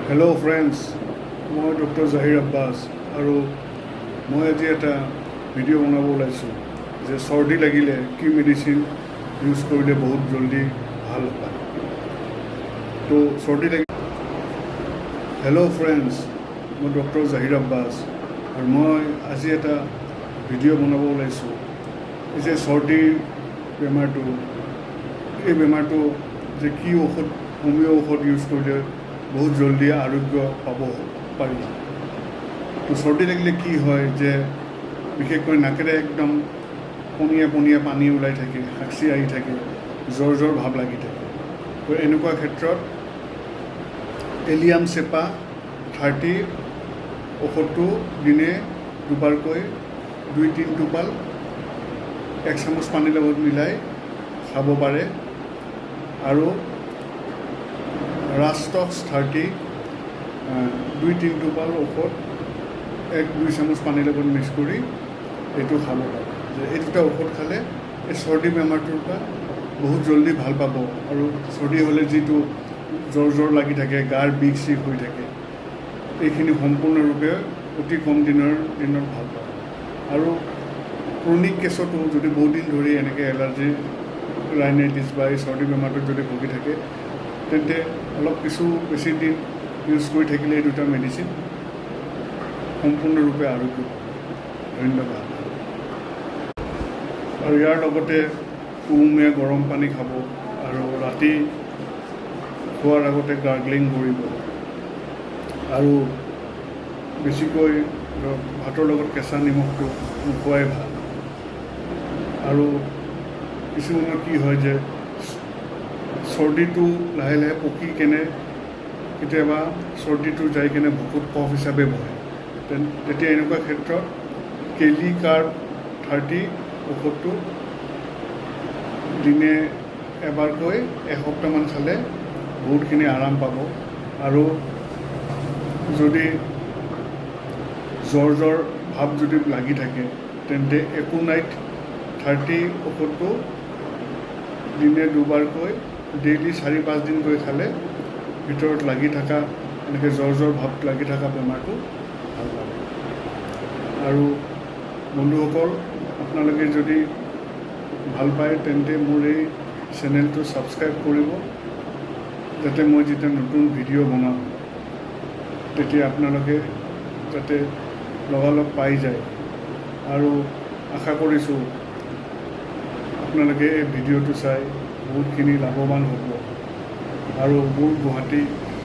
Hello' friends, মই doctor জাহিৰ আব্বাছ আৰু মই আজি এটা ভিডিঅ' বনাব ওলাইছোঁ যে চৰ্দি লাগিলে কি মেডিচিন ইউজ কৰিলে বহুত জলদি ভাল পায়। তো চৰ্দি লাগিলে হেল্ল' ফ্ৰেণ্ডছ, মই ডক্টৰ জাহিৰ আব্বাছ আৰু মই আজি এটা ভিডিঅ' বনাব ওলাইছোঁ এই যে চৰ্দিৰ বেমাৰটো, এই বেমাৰটো যে কি ঔষধ, হোমিঅ' ঔষধ ইউজ কৰিলে বহুত জলদি আৰোগ্য পাব পাৰি। তো চৰ্দি লাগিলে কি হয় যে বিশেষকৈ নাকেৰে একদম পনীয়া পনীয়া পানী ওলাই থাকে, হাঁচি আহি থাকে, জ্বৰ ভাৱ লাগি থাকে। তো এনেকুৱা ক্ষেত্ৰত এলিয়াম চেপা 30 ঔষধটো দিনে দুবাৰকৈ 2-3 টোপাল 1 চামুচ পানীৰ লগত মিলাই খাব পাৰে। আৰু ৰাষ্টক্স 30 2-3 টোপাল ঔষধ 1-2 চামুচ পানীৰ লগত মিক্স কৰি এইটো খাব পাৰে। যে এই দুটা ঔষধ খালে এই চৰ্দি বেমাৰটোৰ পৰা বহুত জলদি ভাল পাব আৰু চৰ্দি হ'লে যিটো জ্বৰ লাগি থাকে, গাৰ বিষ হৈ থাকে, এইখিনি সম্পূৰ্ণৰূপে অতি কম দিনত ভাল পাব। আৰু ক্ৰনিক কেছতো যদি বহুত দিন ধৰি এনেকৈ এলাৰ্জি, ৰাইনাইটিছ বা এই চৰ্দি বেমাৰটোত যদি ভুগি থাকে, তেন্তে অলপ বেছি দিন ইউজ কৰি থাকিলে এই দুটা মেডিচিন সম্পূৰ্ণৰূপে আৰোগ্য পাব। ধন্যবাদ। আৰু ইয়াৰ লগতে কুহুমীয়া গৰম পানী খাব আৰু ৰাতি খোৱাৰ আগতে গাৰ্গলিং কৰিব। আৰু বেছিকৈ ভাতৰ লগত কেঁচা নিমখটো নোখোৱাই ভাল। আৰু কিছুমানৰ কি হয় যে চৰ্দিটো লাহে লাহে পকি কেনে কেতিয়াবা চৰ্দিটো যাই কেনে বুকুত কফ হিচাপে বহে। তেতিয়া এনেকুৱা ক্ষেত্ৰত কেলিকাৰ্ব 30 ঔষধটো দিনে এবাৰকৈ এসপ্তাহমান খালে বহুতখিনি আৰাম পাব। আৰু যদি জ্বৰ ভাৱ যদি লাগি থাকে, তেন্তে একোনাইট 30 ঔষধটো দিনে দুবাৰকৈ ডেইলি 4-5 দিনকৈ খালে ভিতৰত লাগি থকা এনেকৈ জ্বৰ ভাৱ লাগি থকা বেমাৰটো ভাল পাব। আৰু বন্ধুসকল, আপোনালোকে যদি ভাল পায় তেন্তে মোৰ এই চেনেলটো ছাবস্ক্ৰাইব কৰিব, যাতে মই যেতিয়া নতুন ভিডিঅ' বনাওঁ তেতিয়া আপোনালোকে যাতে লগালগ পাই যায়। আৰু আশা কৰিছোঁ আপোনালোকে এই ভিডিঅ'টো চাই বহুতখিনি লাভৱান হ'ব। আৰু মোৰ গুৱাহাটী